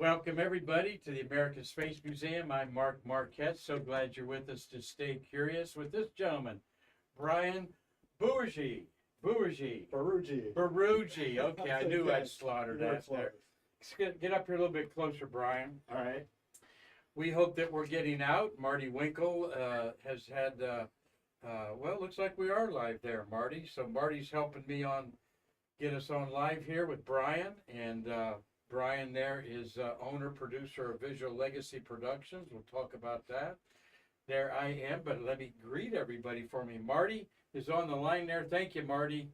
Welcome everybody to the American Space Museum. I'm Mark Marquette. So glad you're with us to stay curious with this gentleman, Bryan Boorujy. Boorujy. Okay, I knew I'd slaughtered that there. Get up here a little bit closer, Bryan. All right. We hope that we're getting out. Marty Winkle has had, well, it looks like we are live there, Marty. So Marty's helping me get us on live here with Bryan. And Bryan there is owner, producer of Visual Legacy Productions. We'll talk about that. There I am, but let me greet everybody for me. Marty is on the line there. Thank you, Marty.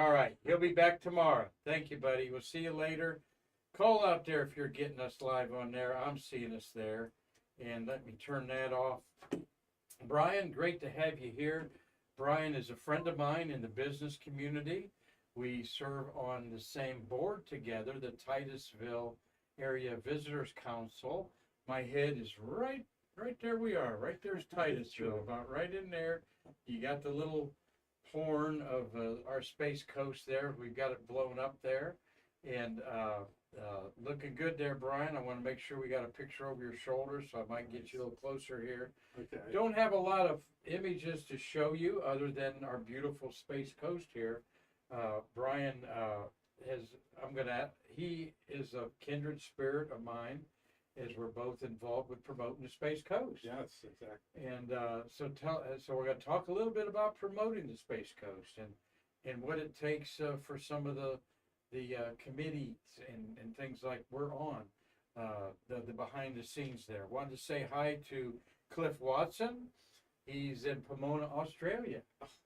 All right, he'll be back tomorrow. Thank you, buddy. We'll see you later. Call out there if you're getting us live on there. I'm seeing us there. And let me turn that off. Bryan, great to have you here. Bryan is a friend of mine in the business community. We serve on the same board together, the Titusville Area Visitors Council. My head is right there we are. Right there's Titusville, about right in there. You got the little horn of our Space Coast there. We've got it blown up there. And looking good there, Bryan. I want to make sure we got a picture over your shoulder, so I might get you a little closer here. Okay. Don't have a lot of images to show you other than our beautiful Space Coast here. Bryan he is a kindred spirit of mine, as we're both involved with promoting the Space Coast. Yes, exactly. And so we're going to talk a little bit about promoting the Space Coast and what it takes for some of the committees and things like we're on, the behind the scenes there. Wanted to say hi to Cliff Watson. He's in Pomona, Australia,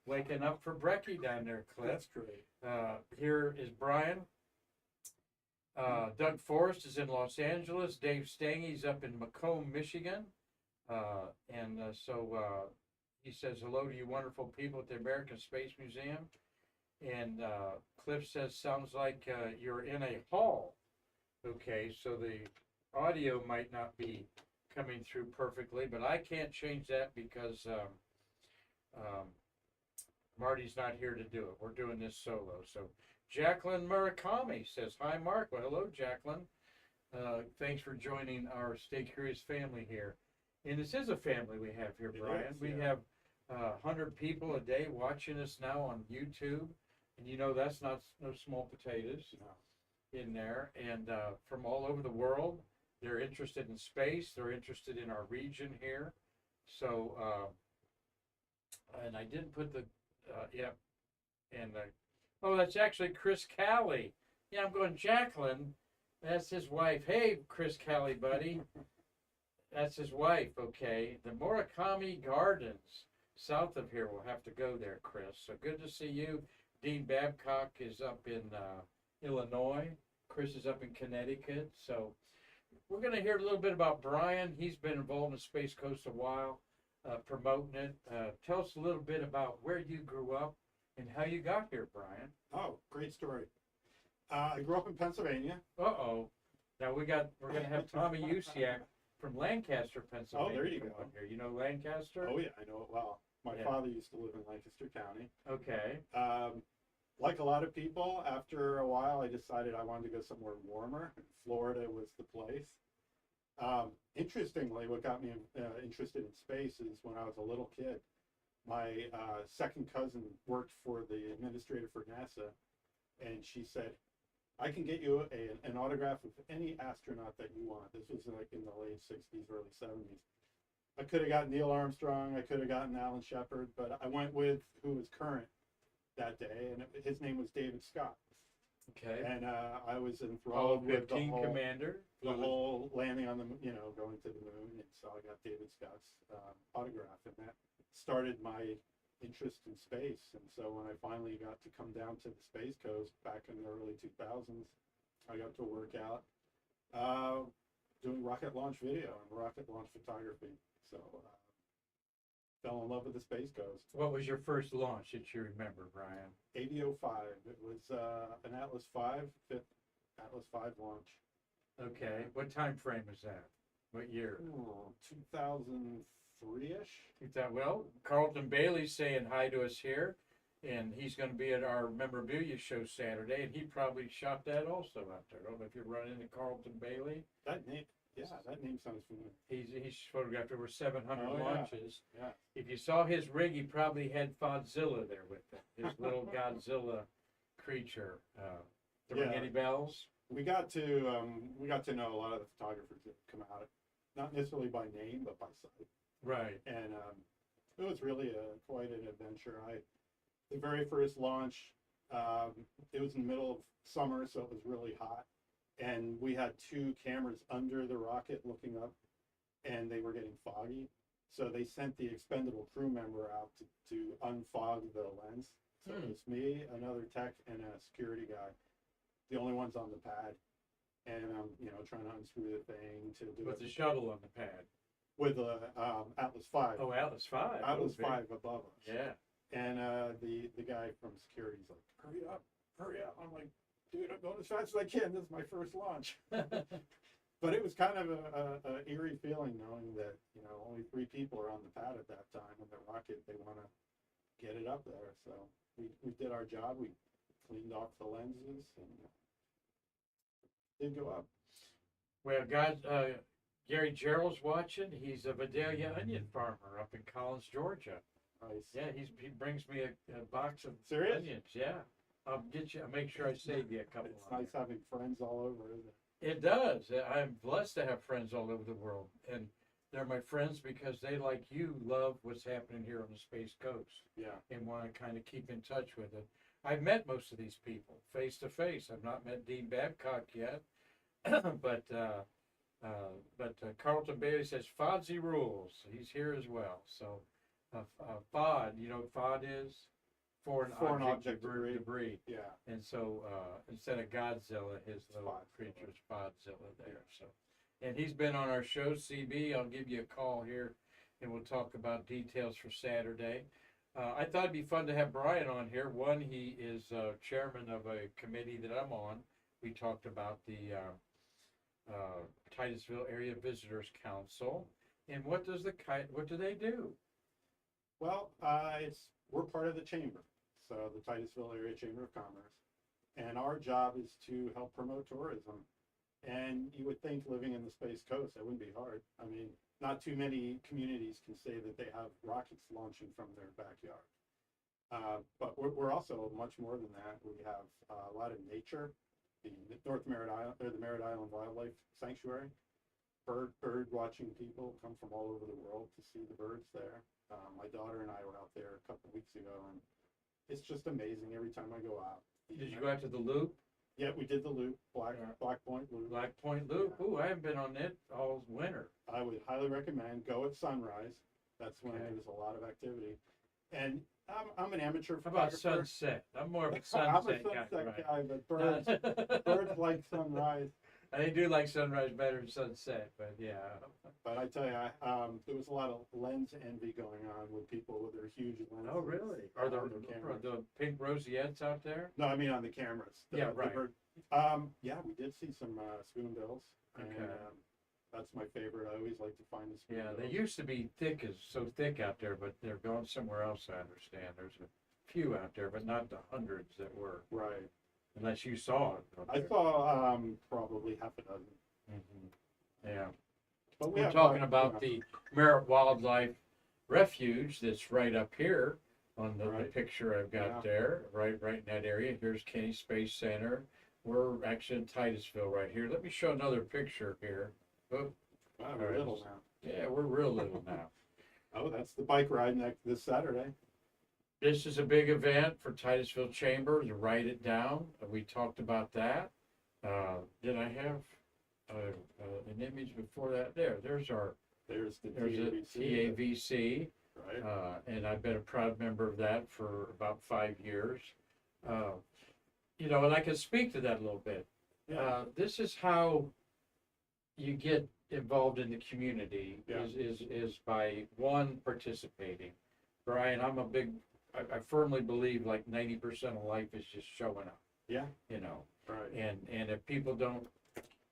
waking up for brekkie down there, Cliff. That's great. Here is Bryan. Doug Forrest is in Los Angeles. Dave Stangy's up in Macomb, Michigan. So he says hello to you wonderful people at the American Space Museum. And Cliff says, sounds like you're in a hall. Okay, so the audio might not be coming through perfectly, but I can't change that because Marty's not here to do it. We're doing this solo. So Jacqueline Murakami says, hi, Mark. Well, hello, Jacqueline. Thanks for joining our Stay Curious family here. And this is a family we have here, Bryan. We have 100 people a day watching us now on YouTube. And you know that's no small potatoes in there. And from all over the world, they're interested in space. They're interested in our region here. So, and I didn't put the, oh, that's actually Chris Callie. Yeah, I'm going, Jacqueline, that's his wife. Hey, Chris Callie, buddy. That's his wife, okay. The Murakami Gardens, south of here. We'll have to go there, Chris. So good to see you. Dean Babcock is up in Illinois. Chris is up in Connecticut. So we're going to hear a little bit about Bryan. He's been involved in Space Coast a while, promoting it. Tell us a little bit about where you grew up and how you got here, Bryan. Oh, great story. I grew up in Pennsylvania. Uh-oh. Now we're going to have Tommy Usiak from Lancaster, Pennsylvania. Oh, there you go. Here. You know Lancaster? Oh, yeah, I know it well. My father used to live in Lancaster County. Okay. Like a lot of people, after a while, I decided I wanted to go somewhere warmer. Florida was the place. Interestingly, what got me interested in space is when I was a little kid, my second cousin worked for the administrator for NASA, and she said, I can get you an autograph of any astronaut that you want. This was like in the late 60s, early 70s. I could have gotten Neil Armstrong, I could have gotten Alan Shepard, but I went with who was current that day, and his name was David Scott. Okay. And I was enthralled with the whole commander, the whole landing on the, going to the moon, and so I got David Scott's autograph, and that started my interest in space. And so when I finally got to come down to the Space Coast back in the early 2000s, I got to work out doing rocket launch video and rocket launch photography. So fell in love with the Space Coast. What was your first launch that you remember, Bryan? AV-05. It was an Atlas V, fifth Atlas V launch. Okay. What time frame was that? What year? 2003-ish. Well, Carlton Bailey's saying hi to us here. And he's gonna be at our memorabilia show Saturday, and he probably shot that also out there. I don't know if you're running into Carlton Bailey. That name sounds familiar. He's photographed over 700 Oh, yeah. launches. Yeah. If you saw his rig, he probably had Fodzilla there with him, his little Godzilla creature. Ring Yeah. any bells? We got to know a lot of the photographers that come out, not necessarily by name, but by sight. Right. And it was really quite an adventure. The very first launch, it was in the middle of summer, so it was really hot. And we had 2 cameras under the rocket looking up, and they were getting foggy. So they sent the expendable crew member out to unfog the lens. So it was me, another tech, and a security guy, the only ones on the pad. And I'm, trying to unscrew the thing to do With it the shuttle on the pad. with the Atlas V. Oh, Atlas V. Atlas Oh, V big. above us. Yeah. And the guy from security's like, hurry up. I'm like, dude, I'm going as fast as I can. This is my first launch. But it was kind of a eerie feeling knowing that, only 3 people are on the pad at that time, and the rocket, they want to get it up there. So we did our job. We cleaned off the lenses and did go up. Well, guys, Gary Gerald's watching. He's a Vidalia onion farmer up in Collins, Georgia. Nice. Yeah, he brings me a box of Serious? onions. Yeah, I'll make sure I save you a couple. It's on nice there. having friends all over, isn't it? It does. I'm blessed to have friends all over the world, and they're my friends because they, like you, love what's happening here on the Space Coast Yeah. and want to kind of keep in touch with it. I've met most of these people face to face. I've not met Dean Babcock yet, but Carlton Bailey says Fodsy rules. He's here as well. So FOD, you know what FOD is? Foreign object debris. Yeah. And so instead of Godzilla, his little Fodzilla. creature's Fodzilla there. So, and he's been on our show, CB. I'll give you a call here, and we'll talk about details for Saturday. I thought it'd be fun to have Bryan on here. One, he is chairman of a committee that I'm on. We talked about the Titusville Area Visitors Council, and what do they do? Well, we're part of the chamber, so the Titusville Area Chamber of Commerce, and our job is to help promote tourism. And you would think living in the Space Coast, that wouldn't be hard. I mean, not too many communities can say that they have rockets launching from their backyard. But we're also much more than that. We have a lot of nature. The Merritt Island Wildlife Sanctuary. Bird watching people come from all over the world to see the birds there. My daughter and I were out there a couple of weeks ago, and it's just amazing every time I go out. Did you go out to the Loop? Yeah, we did the Loop, Black Point Loop. Black Point Loop. Yeah. Ooh, I haven't been on it all winter. I would highly recommend go at sunrise. That's when there's a lot of activity. And I'm an amateur How about photographer. sunset? I'm more of a I'm a sunset guy. sunset Right. guy, but birds like sunrise. They do like sunrise better than sunset, but yeah. But I tell you, there was a lot of lens envy going on with people with their huge lenses. Oh, really? Are on their cameras. the pink rosettes out there? No, I mean on the cameras. Yeah, right. Yeah, we did see some spoonbills. And, Okay. that's my favorite. I always like to find the Yeah, spoonbills. they used to be so thick out there, but they're going somewhere else, I understand. There's a few out there, but not the hundreds that were, Right. unless you saw it. out I there. saw probably half a dozen. Mhm. Yeah. But We're have, talking about the Merritt Wildlife Refuge that's right up here on the Right. picture I've got Yeah. there, right in that area. Here's Kenny Space Center. We're actually in Titusville right here. Let me show another picture here. Oh, Wow, all we're right. little now. yeah, we're real little now. Oh, that's the bike ride this Saturday. This is a big event for Titusville Chamber to write it down. We talked about that. Did I have an image before that? There's There's the a TAVC. Right. And I've been a proud member of that for about 5 years. And I can speak to that a little bit. Yeah. This is how you get involved in the community, Yeah. is by one, participating. Bryan, I firmly believe like 90% of life is just showing up, Yeah. Right. and if people don't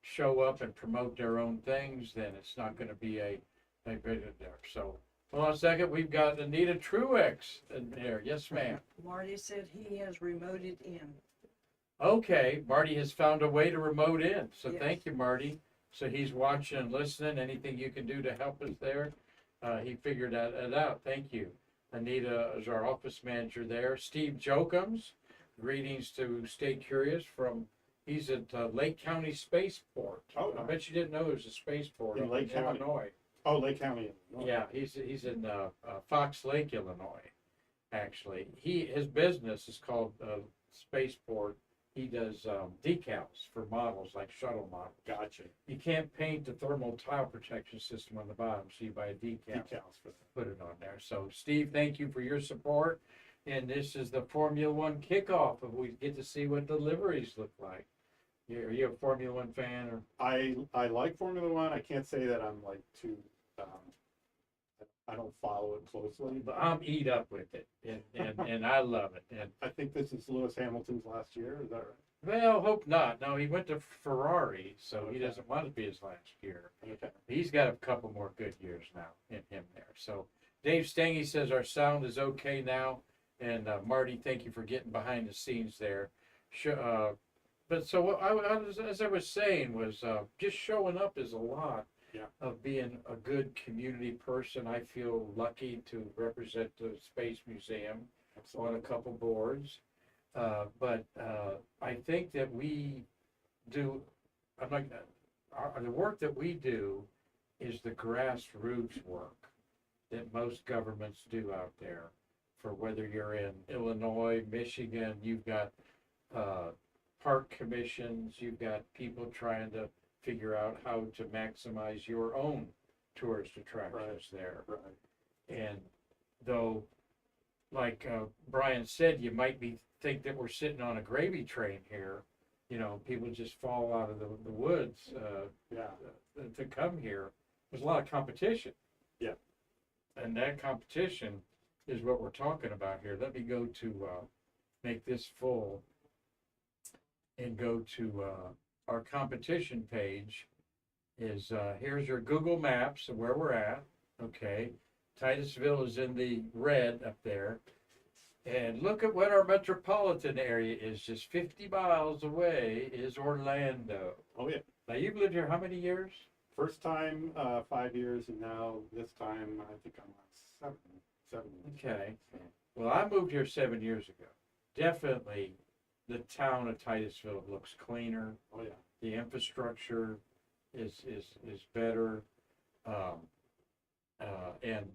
show up and promote their own things, then it's not going to be a bit there. So Hold on a second, we've got Anita Truex in there. Yes, ma'am. Marty said he has remoted in. Okay, Marty has found a way to remote in, so Yes. thank you, Marty. So he's watching and listening. Anything you can do to help us there? He figured that out. Thank you. Anita is our office manager there. Steve Jokums, greetings to Stay Curious he's at Lake County Spaceport. Oh, I bet you didn't know there's a spaceport In up Lake in County. Illinois. Oh, Lake County. Yeah, he's in Fox Lake, Illinois. Actually, his business is called Spaceport. He does decals for models like shuttle models. Gotcha. You can't paint the thermal tile protection system on the bottom, so you buy a decal, Decals for that. put it on there. So, Steve, thank you for your support. And this is the Formula One kickoff, and we get to see what the liveries look like. Are you a Formula One fan, or? I like Formula One. I can't say that I'm like too. I don't follow it closely, But but I'm eat up with it, and I love it. And I think this is Lewis Hamilton's last year. Is that right? well, hope not. No, he went to Ferrari, so he Okay. doesn't want to be his last year. Okay. He's got a couple more good years now in him there. So Dave Stangy says our sound is okay now. And Marty, thank you for getting behind the scenes there. But so what as I was saying was just showing up is a lot of being a good community person. I feel lucky to represent the Space Museum on a couple boards. But I think that we do, the work that we do is the grassroots work that most governments do out there. For whether you're in Illinois, Michigan, you've got park commissions, you've got people trying to figure out how to maximize your own tourist attractions there. Right. And though, like Bryan said, you might think that we're sitting on a gravy train here. You know, people just fall out of the woods to come here. There's a lot of competition. Yeah. And that competition is what we're talking about here. Let me go to make this full and go to our competition page. Here's your Google Maps of where we're at. Okay, Titusville is in the red up there. And look at what our metropolitan area is. Just 50 miles away is Orlando. Oh yeah. Now you've lived here how many years? First time 5 years, and now this time I think I'm on 7 years. Okay. Well, I moved here 7 years ago. Definitely, the town of Titusville looks cleaner. Oh yeah. The infrastructure is better, and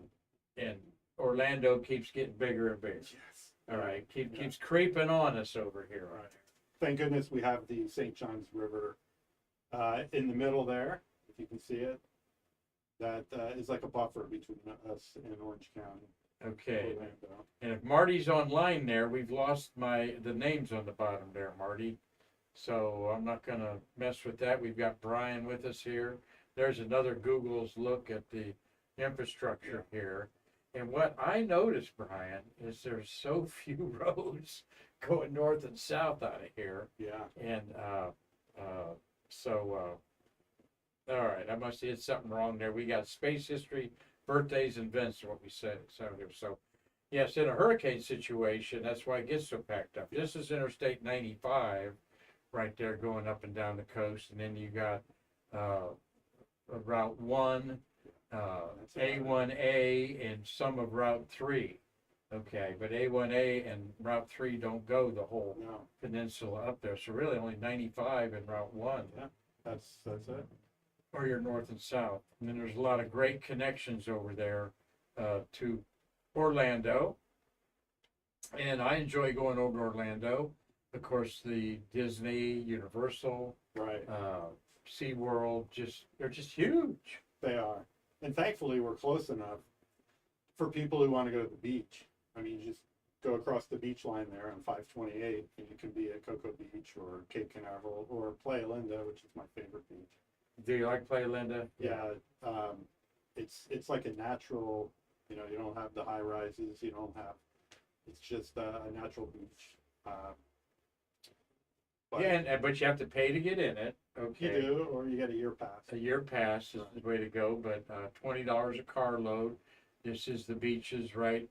Orlando keeps getting bigger and bigger. Yes. All right, keeps creeping on us over here. Right. Thank goodness we have the St. Johns River in the middle there, if you can see it. That is like a buffer between us and Orange County. Okay, Orlando. and if Marty's online there, we've lost the names on the bottom there, Marty. So I'm not gonna mess with that. We've got Bryan with us here. There's another Google's look at the infrastructure here. And what I noticed, Bryan, is there's so few roads going north and south out of here. Yeah. And all right, I must have hit something wrong there. We got space history, birthdays, and events, what we said. So, yes, in a hurricane situation, that's why it gets so packed up. This is Interstate 95 right there going up and down the coast. And then you got Route 1, A1A, and some of Route 3. Okay, but A1A and Route 3 don't go the whole No. peninsula up there. So really only 95 and Route 1. Yeah. That's it. Or your north and south. And then there's a lot of great connections over there to Orlando. And I enjoy going over to Orlando. Of course, the Disney, Universal, Right. SeaWorld, they're just huge. They are. And thankfully we're close enough for people who want to go to the beach. I mean, you just go across the beach line there on 528 and you can be at Cocoa Beach or Cape Canaveral or Playa Linda, which is my favorite beach. Do you like Playa Linda? Yeah. It's like a natural, you don't have the high rises, it's just a natural beach. But you have to pay to get in it. Okay. You do, or you get a year pass. A year pass is the way to go, but $20 a carload. This is the beaches, right?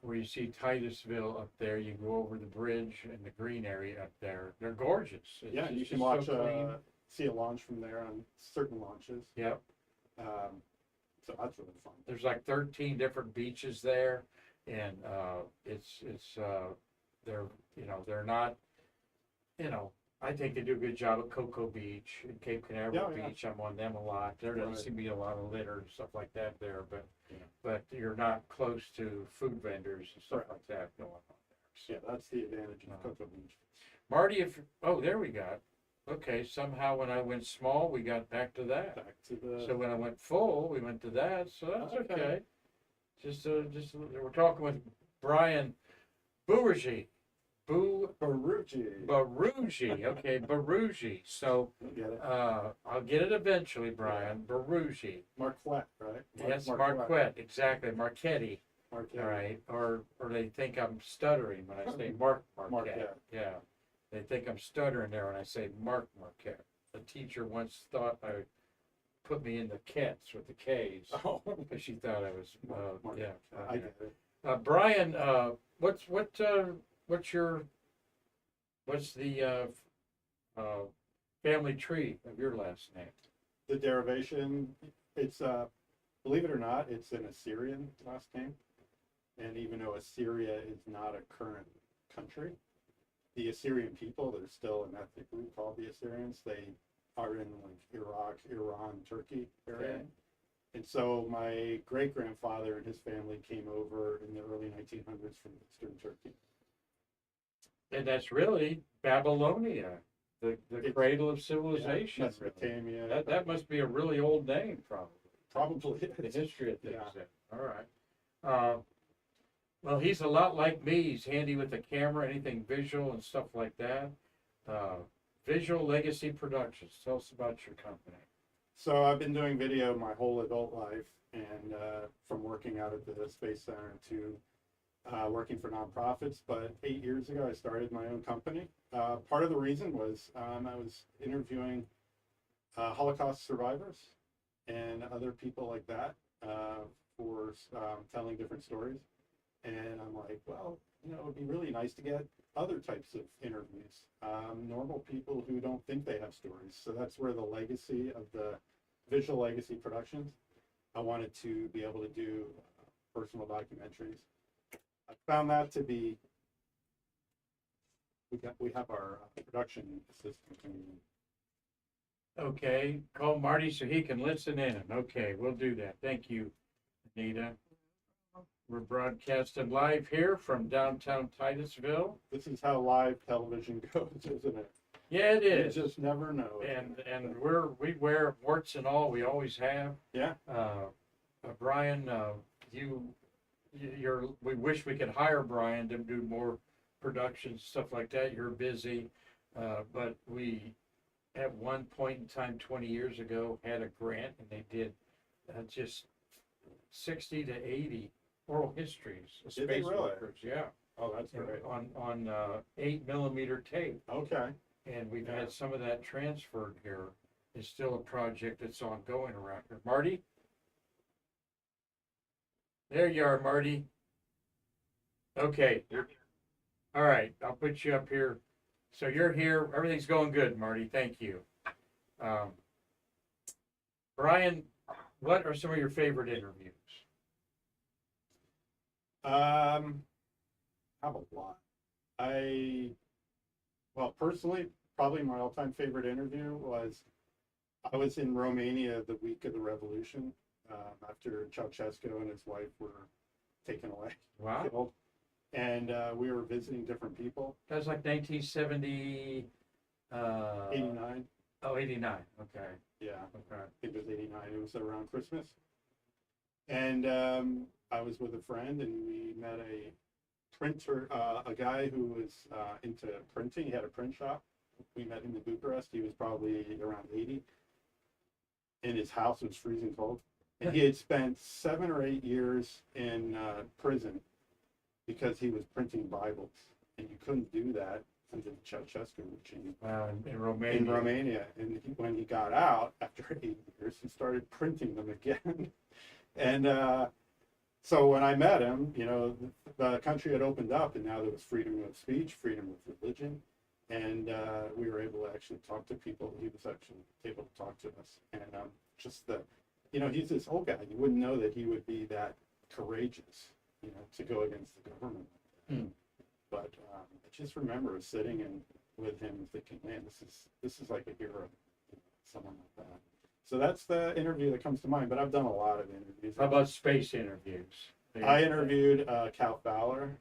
Where you see Titusville up there, you go over the bridge and the green area up there. They're gorgeous. Yeah, you it's can just watch, so clean. see a launch from there on certain launches. Yep. So that's really fun. There's like 13 different beaches there, and they're they're not, I think they do a good job at Cocoa Beach and Cape Canaveral Yeah. Beach. I'm on them a lot. There doesn't Right. seem to be a lot of litter and stuff like that there, but Yeah. but you're not close to food vendors and stuff Right. like that going on there. So, Yeah, that's the advantage of Uh, Cocoa Beach. Marty, there we got. Okay, somehow when I went small, we got back to that. Back to the. So when I went full, we went to that. So that's Okay. okay. We're talking with Bryan Boorujy. Boorujy. Boorujy. Okay, Boorujy. So You get it? I'll get it eventually, Bryan. Boorujy. Marquette, right? Yes, Marquette. Exactly, Marquetti. Marquette. All right. Or they think I'm stuttering when I say Marquette. Marquette. Yeah. They think I'm stuttering there when I say Marquette. The teacher once thought I put me in the Kets with the K's Oh, because she thought I was yeah. I get it. Bryan, what's the family tree of your last name? The derivation, it's believe it or not, it's an Assyrian last name. And even though Assyria is not a current country, the Assyrian people, there's still an ethnic group called the Assyrians. They are in like Iraq, Iran, Turkey area. Okay. And so my great grandfather and his family came over in the early 1900s from Eastern Turkey. And that's really Babylonia, the It's- cradle of civilization. Yeah, really. Mesopotamia. That must be a really old name, probably. Probably The is. history of things. Yeah. Then. All right. Well, he's a lot like me. He's handy with the camera, anything visual and stuff like that. Visual Legacy Productions. Tell us about your company. So I've been doing video my whole adult life, and from working out at the Space Center to working for nonprofits. But 8 years ago, I started my own company. Part of the reason was I was interviewing Holocaust survivors and other people like that for telling different stories. And I'm like, well, it would be really nice to get other types of interviews, normal people who don't think they have stories. So that's where the legacy of the Visual Legacy Productions, I wanted to be able to do personal documentaries. I found that to be, we have our production assistant. Okay, call Marty so he can listen in. Okay, we'll do that. Thank you, Anita. We're broadcasting live here from downtown Titusville. This is how live television goes, isn't it? Yeah, it You is. just never know. And we wear warts and all. We always have. Yeah. Bryan, we wish we could hire Bryan to do more productions, stuff like that. You're busy, but we at one point in time 20 years ago had a grant, and they did just 60 to 80 oral histories of Did they space really? workers. Yeah, Oh, that's great. on 8mm tape. Okay. And we've Yeah. had some of that transferred here. It's still a project that's ongoing around here. Marty? There you are, Marty. Okay. All right, I'll put you up here. So you're here. Everything's going good, Marty. Thank you. Bryan, what are some of your favorite interviews? I have a lot. Well, personally, probably my all-time favorite interview was I was in Romania the week of the revolution after Ceausescu and his wife were taken away, Wow. killed, and we were visiting different people. That was like 1970. 89. Oh, 89. Okay. Yeah, Okay. I think it was 89. It was around Christmas, and I was with a friend, and we met a printer, a guy who was into printing. He had a print shop. We met him in Bucharest. He was probably around 80, and his house was freezing cold. And he had spent 7 or 8 years in prison because he was printing Bibles, and you couldn't do that under the Ceausescu regime. Wow, in Romania. In Romania, and when he got out after 8 years, he started printing them again. And So when I met him, the country had opened up, and now there was freedom of speech, freedom of religion, and we were able to actually talk to people. He was actually able to talk to us, and just he's this old guy. You wouldn't know that he would be that courageous, to go against the government. Hmm. But I just remember sitting with him, thinking, man, this is like a hero, someone like that. So that's the interview that comes to mind. But I've done a lot of interviews. How about space interviews? I interviewed Cal Fowler.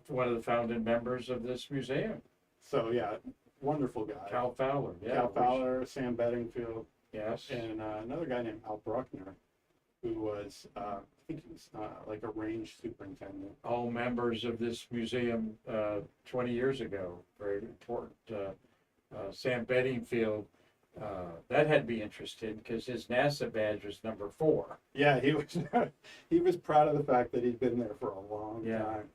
One of the founding members of this museum. So yeah, wonderful guy. Cal Fowler, yeah. Cal Fowler, Sam Bedingfield, Yes. and another guy named Al Bruckner, who was, I think he was like a range superintendent. All members of this museum 20 years ago. Very important. Sam Bedingfield, that had to be interesting because his NASA badge was number 4. Yeah, he was he was proud of the fact that he'd been there for a long time.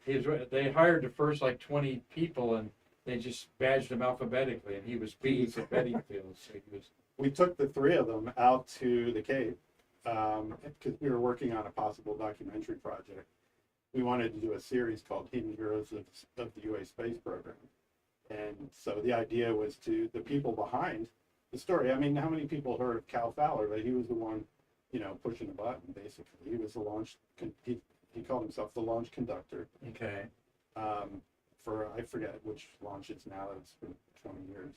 They hired the first like 20 people and they just badged him alphabetically, and he was B for Bedingfield. So he was. We took the 3 of them out to the Cape because we were working on a possible documentary project. We wanted to do a series called Hidden Heroes of the UA Space Program. And so the idea was the people behind the story. I mean, how many people heard of Cal Fowler? But he was the one, pushing the button, basically. He was the launch, he called himself the launch conductor. Okay. For, I forget which launches now, it's been 20 years.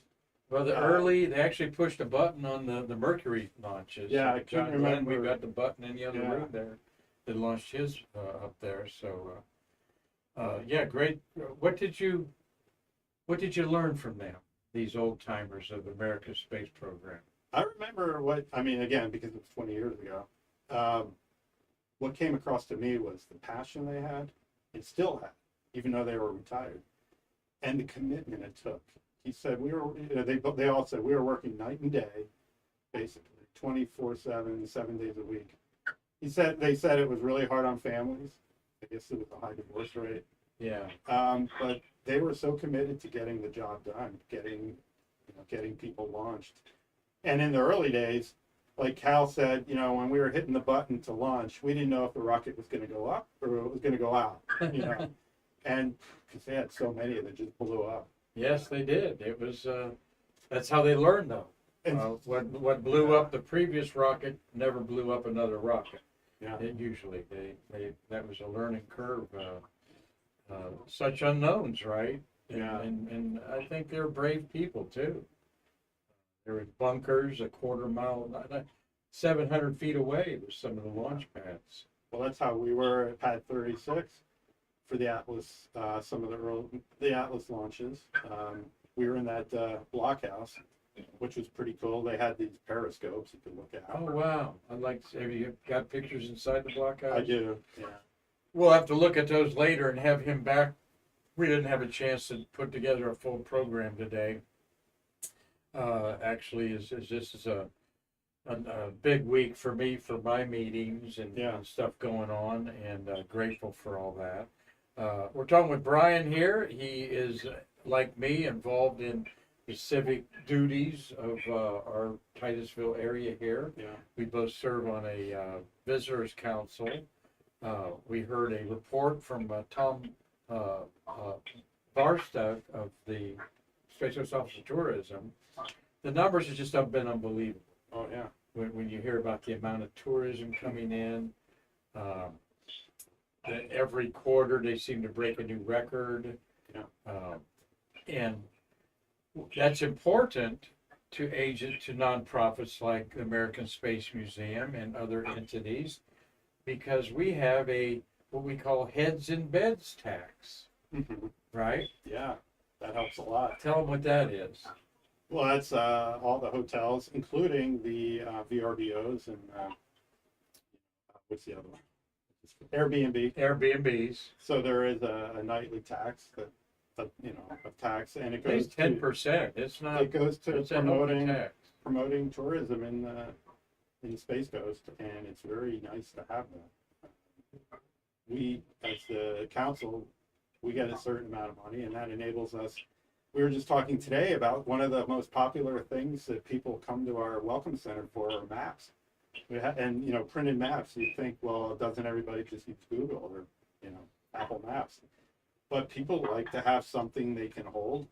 Well, they actually pushed a button on the Mercury launches. Yeah, I John can't Glenn, remember. we got the button in the other Yeah. room there that launched his up there. So, yeah, great. What did you learn from them? These old timers of America's space program. I remember again, because it was 20 years ago, what came across to me was the passion they had and still had, even though they were retired, and the commitment it took. He said they all said we were working night and day, basically 24/7, 7 days a week. They said it was really hard on families. I guess it was a high divorce rate. Yeah. But they were so committed to getting the job done, getting people launched. And in the early days, like Cal said, when we were hitting the button to launch, we didn't know if the rocket was going to go up or it was going to go out, and because they had so many that just blew up. Yes, they did. It was. That's how they learned, though. What blew up the previous rocket never blew up another rocket. Yeah. Usually, that was a learning curve. Such unknowns, right? Yeah. And I think they're brave people too. There were bunkers a quarter mile, 700 feet away was some of the launch pads. Well, that's how we were at Pad 36 for the Atlas. Some of the Atlas launches. We were in that blockhouse, which was pretty cool. They had these periscopes you could look at. Oh wow! I'd like to. Have you got pictures inside the blockhouse? I do. Yeah. We'll have to look at those later and have him back. We didn't have a chance to put together a full program today. Actually, this is a big week for me for my meetings and stuff going on, and grateful for all that. We're talking with Bryan here. He is, like me, involved in the civic duties of our Titusville area here. Yeah. We both serve on a visitors council. We heard a report from Tom Barstow of the Space Coast Office of Tourism. The numbers have just been unbelievable. Oh yeah. When you hear about the amount of tourism coming in, every quarter they seem to break a new record. Yeah. And that's important to nonprofits like the American Space Museum and other entities, because we have what we call heads in beds tax, right? Yeah, that helps a lot. Tell them what that is. Well, that's all the hotels, including the VRBOs and what's the other one? Airbnb. Airbnbs. So there is a nightly tax of tax, and it Pays goes 10%. It's not. It goes to It's a hell of a tax. promoting tourism in the Space Coast, and it's very nice to have that. We, as the council, we get a certain amount of money, and that enables us. We were just talking today about one of the most popular things that people come to our welcome center for are maps. And, you know, printed maps, you think, well, doesn't everybody just use Google or, you know, Apple Maps? But people like to have something they can hold,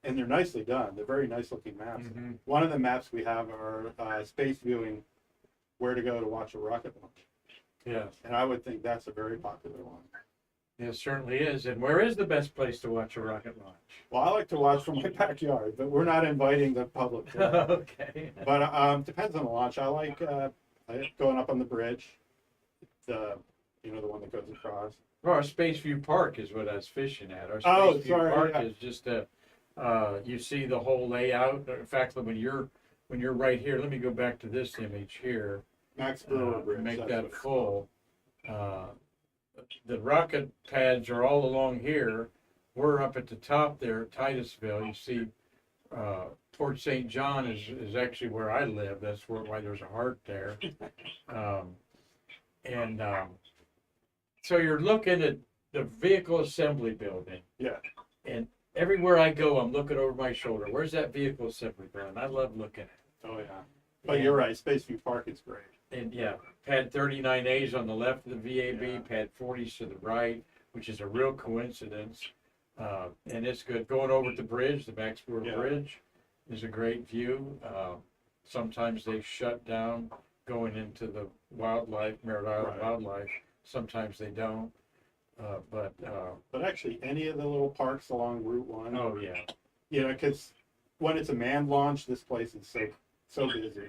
and they're nicely done. They're very nice looking maps. Mhm. One of the maps we have are space viewing, where to go to watch a rocket launch. Yeah, And I would think that's a very popular one. it certainly is. And where is the best place to watch a rocket launch? Well, I like to watch from my backyard, but we're not inviting the public to that. Okay. But depends on the launch. I like going up on the bridge, the you know, the one that goes across. Well, our Space View Park is what I was fishing at. Our Oh, Space View sorry, Park yeah. is just you see the whole layout. In fact, when you're right here, let me go back to this image here. Max Brewer Bridge. Make that's that what it's full. The rocket pads are all along here. We're up at the top there, Titusville. You see, Port St. John is actually where I live. That's why there's a heart there. So you're looking at the vehicle assembly building. Yeah. And everywhere I go, I'm looking over my shoulder. Where's that vehicle assembly building? I love looking at it. Oh, yeah. But you're right, Space View Park is great. And yeah, pad 39A's on the left of the VAB, Yeah. pad 40's to the right, which is a real coincidence. And it's good. Going over the bridge, the Max Brewer Yeah. Bridge, is a great view. Sometimes they shut down going into the wildlife, Merritt Island Right. Wildlife. Sometimes they don't. But actually, any of the little parks along Route 1, oh yeah, you know, because when it's a manned launch, this place is so busy.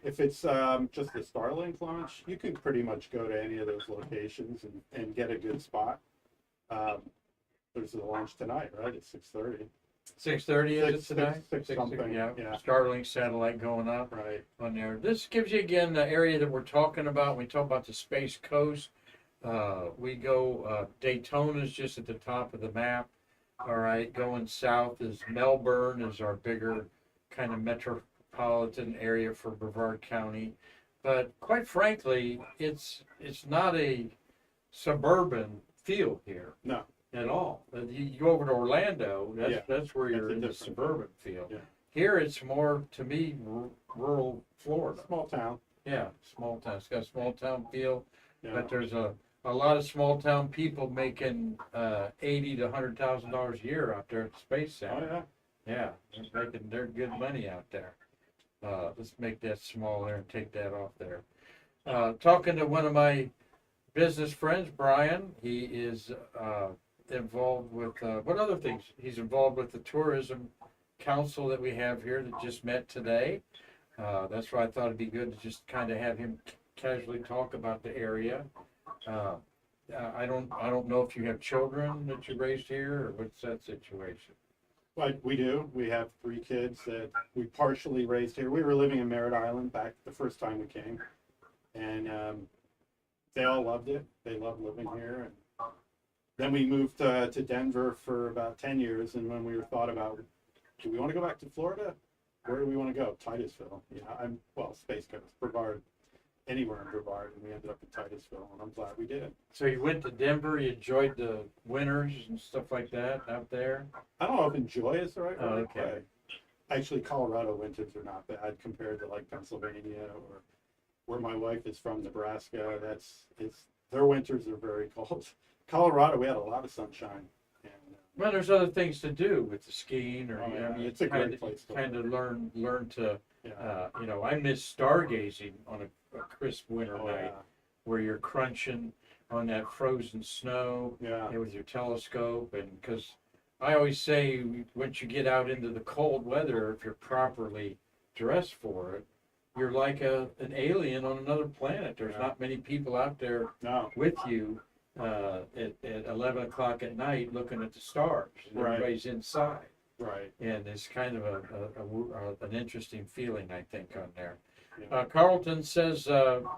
If it's just a Starlink launch, you can pretty much go to any of those locations and get a good spot. There's a launch tonight, right, at 6:30. 6:30 is it Six- today? six something, Yeah. yeah. Starlink satellite going up. Right. On there. This gives you again the area that we're talking about. We talk about the Space Coast. We go, Daytona's just at the top of the map. All right, going south is Melbourne is our bigger kind of metropolitan area for Brevard County. But quite frankly, it's not a suburban feel here No. at all. You go over to Orlando, Yeah, that's where you're that's a in the different suburban feel. Yeah. Here it's more, to me, rural Florida. Small town. Yeah, small town. It's got a small town feel, Yeah. but there's a lot of small town people making $80,000 to $100,000 a year out there at the Space Oh, Center. yeah. Yeah, they're making their good money out there. Let's make that smaller and take that off there. Talking to one of my business friends, Bryan, he is involved with what other things? He's involved with the tourism council that we have here that just met today. That's why I thought it'd be good to just kind of have him casually talk about the area. I don't know if you have children that you raised here or what's that situation. But we do. We have 3 kids that we partially raised here. We were living in Merritt Island back the first time we came, and they all loved it. They loved living here. And then we moved to Denver for about 10 years, and when we were thought about, do we want to go back to Florida? Where do we want to go? Titusville. Space Coast, Brevard, anywhere in Brevard, and we ended up in Titusville, and I'm glad we did. So you went to Denver, you enjoyed the winters and stuff like that out there? I don't know if enjoy is the right Oh, word. okay. But actually, Colorado winters are not bad compared to like Pennsylvania or where my wife is from, Nebraska. Their winters are very cold. Colorado, we had a lot of sunshine. And, Well, there's other things to do with the skiing or, Oh, you know, yeah, you it's a great place to kind of learn to, yeah. I miss stargazing on a crisp winter Oh, night where you're crunching on that frozen snow yeah. and with your telescope. And because I always say once you get out into the cold weather, if you're properly dressed for it, you're like an alien on another planet. There's Yeah. not many people out there No. with you at 11 o'clock at night looking at the stars. Right. Everybody's inside. Right. And it's kind of an interesting feeling, I think, on there. Yeah. Carlton says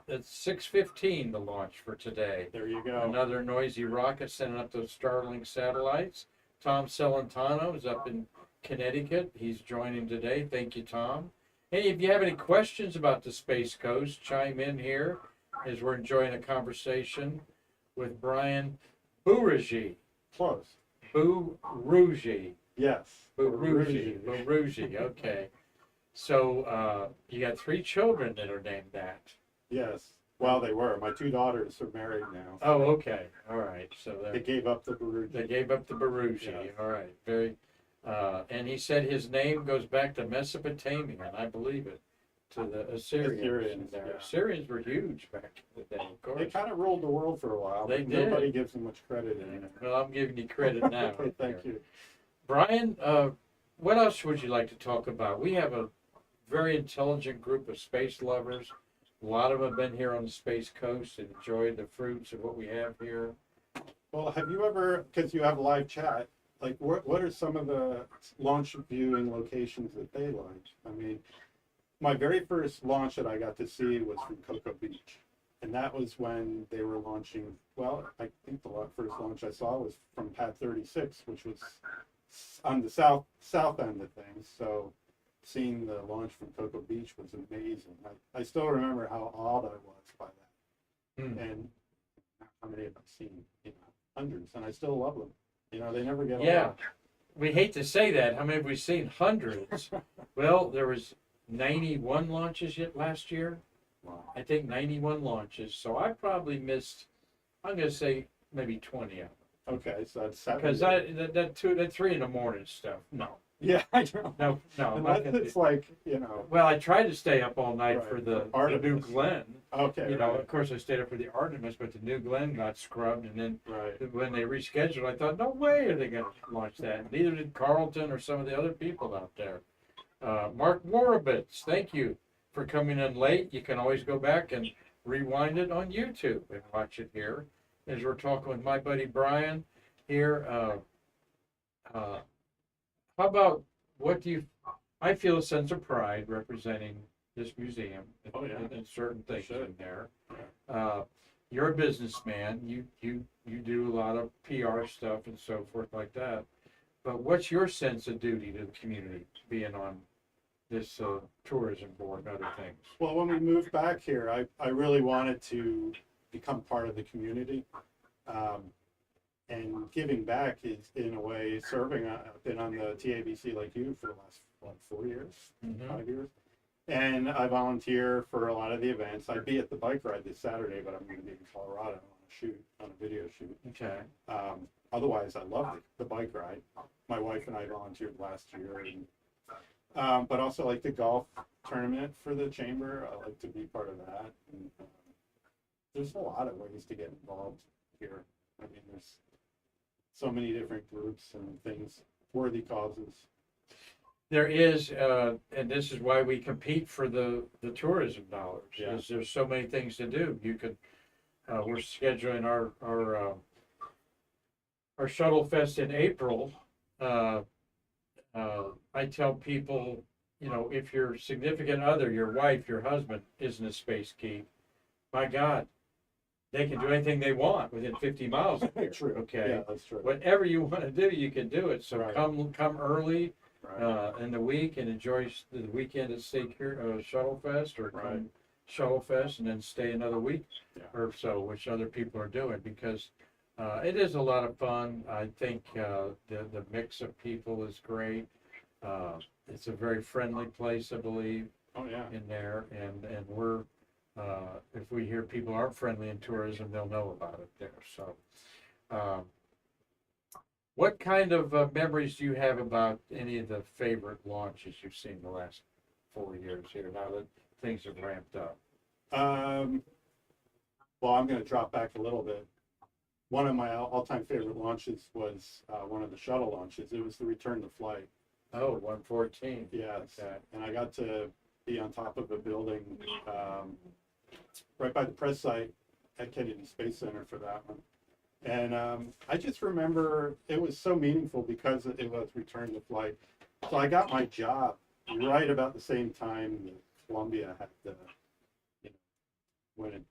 it's 6:15 the launch for today. There you go. Another noisy rocket sending up those Starlink satellites. Tom Celentano is up in Connecticut. He's joining today. Thank you, Tom. Hey, if you have any questions about the Space Coast, chime in here as we're enjoying a conversation with Bryan Boorujy. Close. Boorujy. Yes. Boorujy. Okay. So you got 3 children that are named that. Yes. Well, they were. My two daughters are married now. Oh, okay, all right, so They they're, gave up the Boorujy. they gave up the Boorujy, Yeah. all right, very, and he said his name goes back to Mesopotamia, and I believe it, to the Assyrians in Assyrians, there. yeah. Assyrians were huge back in the day, of They course. kind of ruled the world for a while. They but did. Nobody gives them much credit anymore. Well, I'm giving you credit now. Okay, thank you. Brian, what else would you like to talk about? We have a very intelligent group of space lovers. A lot of them have been here on the Space Coast and enjoyed the fruits of what we have here. Well, have you ever, because you have live chat, like what are some of the launch viewing locations that they like? I mean, my very first launch that I got to see was from Cocoa Beach. And that was when they were launching, well, I think the first launch I saw was from Pad 36, which was on the south end of things. So seeing the launch from Cocoa Beach was amazing. I still remember how awed I was by that. And how many have I seen? You know, hundreds, and I still love them. You know, they never get Yeah, old. we hate to say that. How many have we seen? Hundreds. Well, there was 91 launches yet last year. Wow. I think 91 launches. So I probably missed, I'm going to say maybe 20 of them. Okay, so that's 7. Because that 3 in the morning stuff, no. Yeah, I know. No, I'm And not that's, gonna it's do- like, you know. Well, I tried to stay up all night Right, for for the new Artemis. Glen. Okay, You know, right, of course, I stayed up for the Artemis, but the new Glen got scrubbed, and then right. when they rescheduled, I thought, no way are they going to launch that. Neither did Carlton or some of the other people out there. MarQ Boorujy, thank you for coming in late. You can always go back and rewind it on YouTube and watch it here. As we're talking with my buddy Brian here, how about what do you? I feel a sense of pride representing this museum and, Oh, yeah. and certain things Sure. in there. You're a businessman. You do a lot of PR stuff and so forth like that. But what's your sense of duty to the community, being on this tourism board and other things? Well, when we moved back here, I really wanted to become part of the community. And giving back is, in a way, serving. I've been on the TABC like you for the last, 4 years, 5 years. And I volunteer for a lot of the events. I'd be at the bike ride this Saturday, but I'm going to be in Colorado on a video shoot. Okay. Otherwise, I love the bike ride. My wife and I volunteered last year, and but also like the golf tournament for the chamber. I like to be part of that. And, there's a lot of ways to get involved here. I mean, there's so many different groups and things, worthy causes. There is, and this is why we compete for the tourism dollars. Yeah. Is there's so many things to do. You could, we're scheduling our shuttle fest in April. I tell people, you know, if your significant other, your wife, your husband isn't a space geek, my God, they can do anything they want within 50 miles of here. True. Okay. Yeah, that's true. Whatever you want to do, you can do it. So Right. come early. Right. In the week and enjoy the weekend at State Shuttle Fest or Right. Shuttle Fest and then stay another week Yeah. or so, which other people are doing because it is a lot of fun. I think the mix of people is great. It's a very friendly place, I believe, Oh yeah. in there, and we're if we hear people aren't friendly in tourism, they'll know about it there. So. What kind of memories do you have about any of the favorite launches you've seen the last 4 years here, now that things have ramped up? Well, I'm going to drop back a little bit. One of my all-time favorite launches was one of the shuttle launches. It was the return to flight. Oh, 114. Yes. Okay. And I got to be on top of a building right by the press site at Kennedy Space Center for that one. And I just remember it was so meaningful because it was return to flight. So I got my job right about the same time that Columbia had the, you know, when it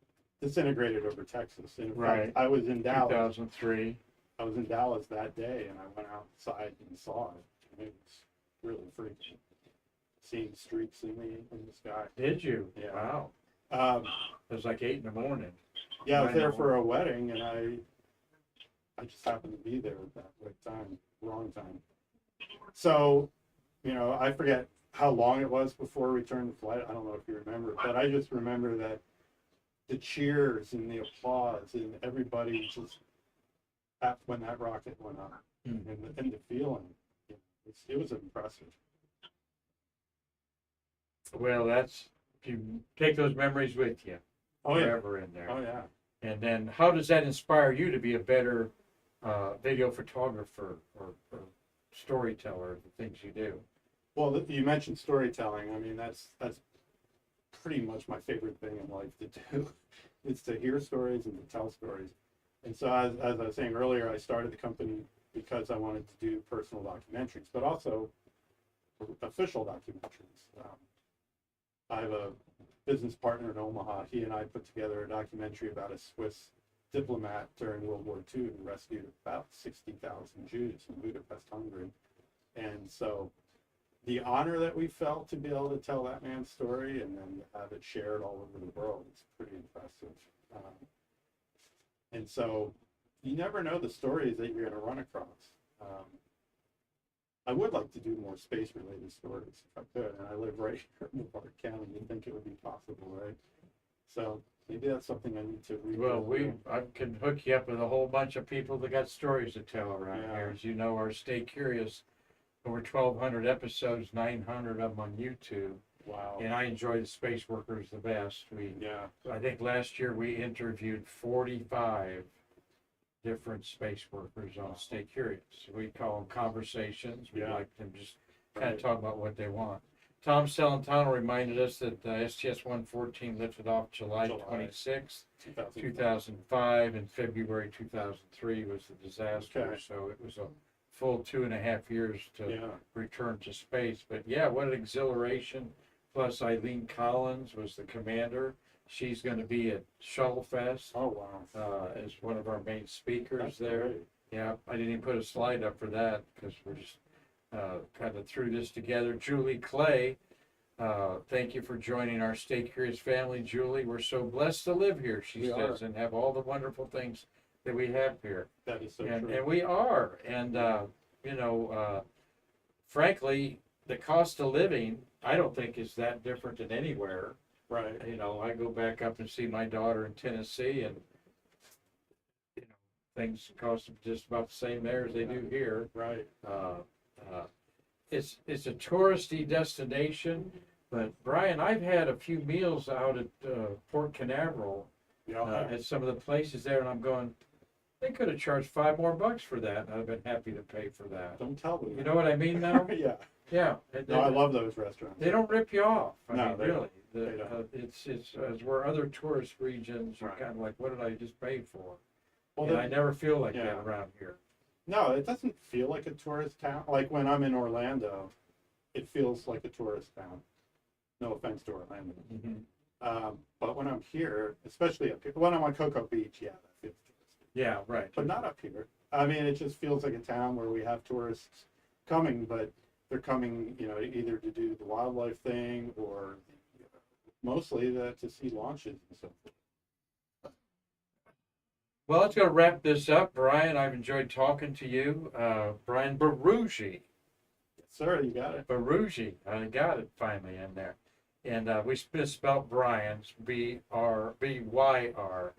disintegrated over Texas. And in Right. fact, I was in Dallas. 2003. I was in Dallas that day, and I went outside and saw it. And it was really freaky, seeing streaks in the sky. Did you? Yeah. Wow. It was like 8 in the morning. Yeah, I was there Right. for a wedding, and I just happened to be there at that right time, wrong time. So, you know, I forget how long it was before return to flight. I don't know if you remember, but I just remember that the cheers and the applause and everybody just when that rocket went up, and the feeling, it was impressive. Well, that's, if you take those memories with you Oh yeah, forever in there. oh yeah. And then how does that inspire you to be a better video photographer or storyteller, the things you do? Well, you mentioned storytelling. I mean, that's pretty much my favorite thing in life to do. It's to hear stories and to tell stories. And so, as I was saying earlier, I started the company because I wanted to do personal documentaries, but also official documentaries. I have a business partner in Omaha. He and I put together a documentary about a Swiss diplomat during World War II who rescued about 60,000 Jews in Budapest, Hungary. And so the honor that we felt to be able to tell that man's story and then have it shared all over the world is pretty impressive. And so you never know the stories that you're going to run across. I would like to do more space-related stories if I could, and I live right here in MarQ County. You'd think it would be possible, right? So maybe that's something I need to read. Well, I can hook you up with a whole bunch of people that got stories to tell around here. As you know, our Stay Curious, over 1,200 episodes, 900 of them on YouTube. Wow. And I enjoy the space workers the best. I think last year we interviewed 45 different space workers on Stay Curious. We call them conversations. We like them just kind of talk about what they want. Tom Celentano reminded us that STS-114 lifted off July 26th, 2005, and February 2003 was the disaster. Okay. So it was a full 2.5 years to return to space. But yeah, what an exhilaration. Plus Eileen Collins was the commander. She's going to be at Shuttle Fest. Oh, wow. As one of our main speakers. That's there. great. Yeah, I didn't even put a slide up for that because we're just kind of threw this together. Julie Clay, thank you for joining our Stay Curious family. Julie, we're so blessed to live here, she says, and have all the wonderful things that we have here. That is so true. true. And we are. And, frankly, the cost of living, I don't think is that different than anywhere. Right. I go back up and see my daughter in Tennessee, and things cost just about the same there as they do here. Right. It's a touristy destination, but Brian, I've had a few meals out at Port Canaveral at some of the places there, and I'm going, they could have charged $5 more for that, and I'd have been happy to pay for that. Don't tell me. You know what I mean now? Yeah. Yeah. No, I love those restaurants. They don't rip you off. I No, mean, they really. don't. It's as where other tourist regions are kind of like, what did I just pay for? Well, and I never feel like that yeah. around here. No, it doesn't feel like a tourist town. Like when I'm in Orlando, it feels like a tourist town. No offense to Orlando. Mm-hmm. But when I'm here, especially up here, when I'm on Cocoa Beach, yeah, that feels touristy. Yeah, right. But not up here. I mean, it just feels like a town where we have tourists coming, but they're coming, either to do the wildlife thing or mostly to see launches and so forth. Well, let's go wrap this up. Brian, I've enjoyed talking to you. Bryan Boorujy. Yes, sir, you got it. Boorujy. I got it finally in there. And we misspelled Brian's B-R-Y-R.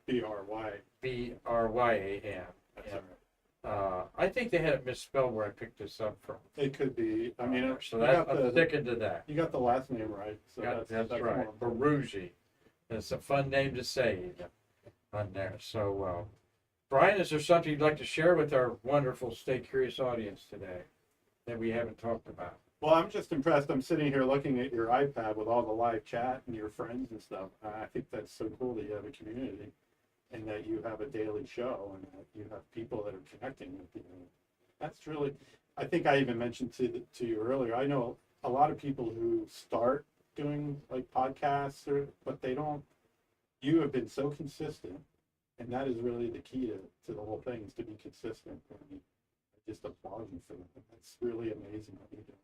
B-R-Y. B-R-Y-A-N. That's all right. I think they had it misspelled where I picked this up from. It could be. I mean, so I'm sticking to that. You got the last name right. So that's right. Boorujy. That's a fun name to say on there. So, Brian, is there something you'd like to share with our wonderful Stay Curious audience today that we haven't talked about? Well, I'm just impressed. I'm sitting here looking at your iPad with all the live chat and your friends and stuff. I think that's so cool that you have a community and that you have a daily show and that you have people that are connecting with you. That's really, I think I even mentioned to you earlier, I know a lot of people who start doing like podcasts, but they don't, you have been so consistent, and that is really the key to the whole thing, is to be consistent. And I just applaud you for that. That's really amazing what you do.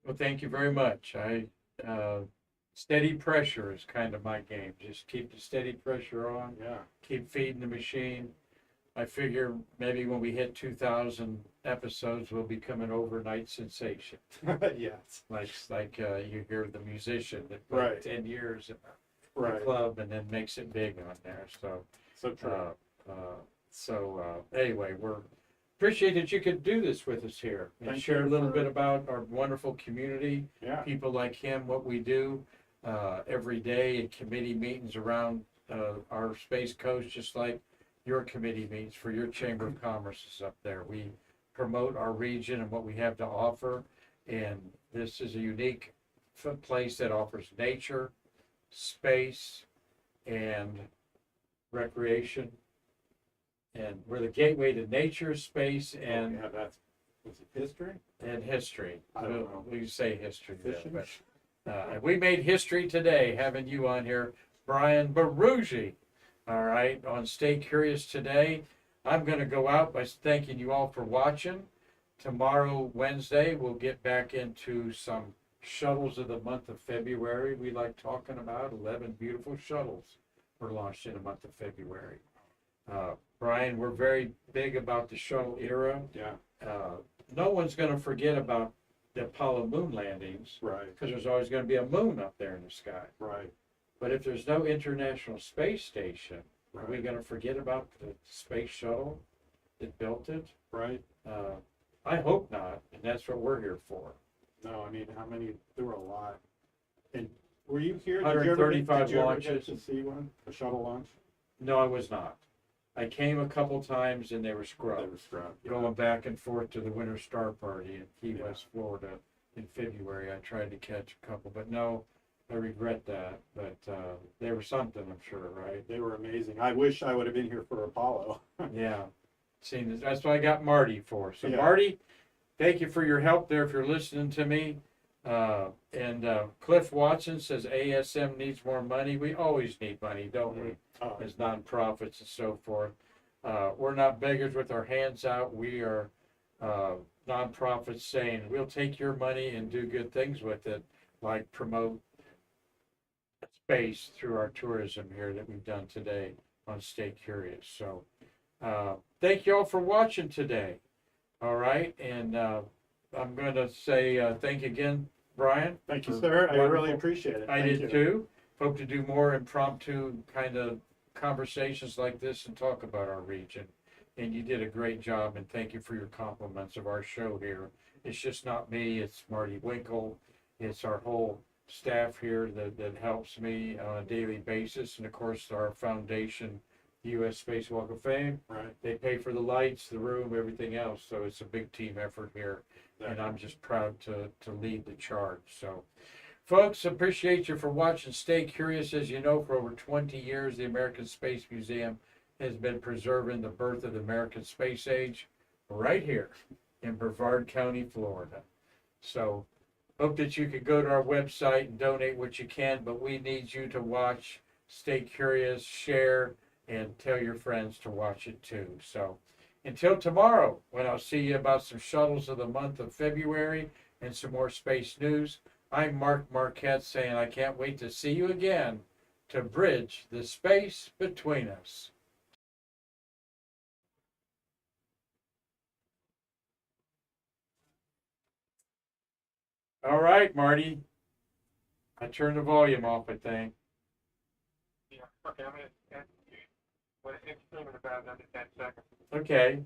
Well, thank you very much. Steady pressure is kind of my game. Just keep the steady pressure on. Yeah. Keep feeding the machine. I figure maybe when we hit 2,000 episodes, we'll become an overnight sensation. Yes. Like you hear the musician that put 10 years in Right. club and then makes it big on there. So, So true. anyway, we're appreciate that you could do this with us here and Thank share a you little for- bit about our wonderful community, Yeah. people like him, what we do every day in committee meetings around our Space Coast, just like your committee meetings for your Chamber of Commerce is up there. We promote our region and what we have to offer, and this is a unique place that offers nature, space, and recreation. And we're the gateway to nature, space, and yeah, that's, was it history? history. I don't know. We say history there, Fishing? but and we made history today having you on here, Bryan Boorujy. All right, on Stay Curious today. I'm going to go out by thanking you all for watching. Tomorrow, Wednesday, we'll get back into some shuttles of the month of February. We like talking about 11 beautiful shuttles were launched in the month of February. Brian, we're very big about the shuttle era. Yeah. No one's going to forget about the Apollo moon landings Right. because there's always going to be a moon up there in the sky. Right. But if there's no International Space Station, are we Right. going to forget about the space shuttle that built it? Right. I hope not, and that's what we're here for. No, I mean, how many? There were a lot. And were you here? 135 did you ever launches. get to see one? A shuttle launch? No, I was not. I came a couple times and they were They scrubbed. were scrubbed. Going back and forth to the Winter Star Party in Key Yeah. West, Florida in February. I tried to catch a couple, but no, I regret that. But they were something, I'm sure, right? They were amazing. I wish I would have been here for Apollo. Yeah. Seen this. That's what I got Marty for. So Yeah. Marty, thank you for your help there if you're listening to me. Cliff Watson says ASM needs more money. We always need money, don't we? Oh, As nonprofits and so forth. We're not beggars with our hands out. We are nonprofits saying we'll take your money and do good things with it, like promote space through our tourism here that we've done today on Stay Curious. So thank you all for watching today. All right, and I'm going to say thank you again, Brian. thank you, for sir. I really wonderful- appreciate it. I Thank did you. too. Hope to do more impromptu kind of conversations like this and talk about our region. And you did a great job, and thank you for your compliments of our show here. It's just not me, it's Marty Winkle. It's our whole staff here that helps me on a daily basis. And of course, our foundation, the U.S. Space Walk of Fame. Right. They pay for the lights, the room, everything else. So it's a big team effort here. And I'm just proud to lead the charge. So, folks, appreciate you for watching. Stay Curious. As you know, for over 20 years, the American Space Museum has been preserving the birth of the American space age right here in Brevard County, Florida. So, hope that you could go to our website and donate what you can, but we need you to watch, stay curious, share, and tell your friends to watch it too. So, until tomorrow, when I'll see you about some shuttles of the month of February and some more space news, I'm Mark Marquette saying I can't wait to see you again to bridge the space between us. All right, Marty. I turned the volume off, I think. Yeah, okay, I'm gonna ask you what it's streaming about another 10 seconds. Okay. And,